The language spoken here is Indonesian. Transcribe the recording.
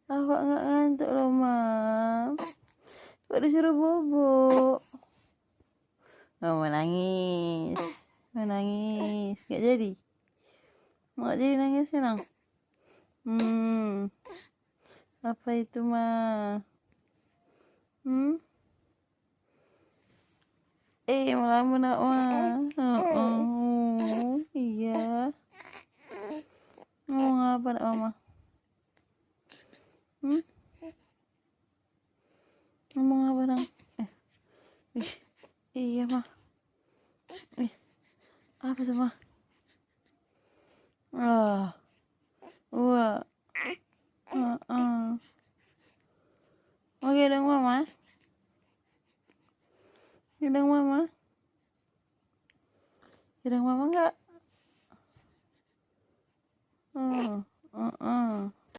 Apa nggak ngantuk loh, Mam? Kok disuruh bobo? Oh, menangis. Gak jadi? Nggak jadi nangis senang? Apa itu, mah? Melamun nak, mah. Iya. Ngomong apa nak, mama? Ngomong apa nang? Iya, mah. Apa tuh, mah? Wah. Mau gendong mama? Gendong mama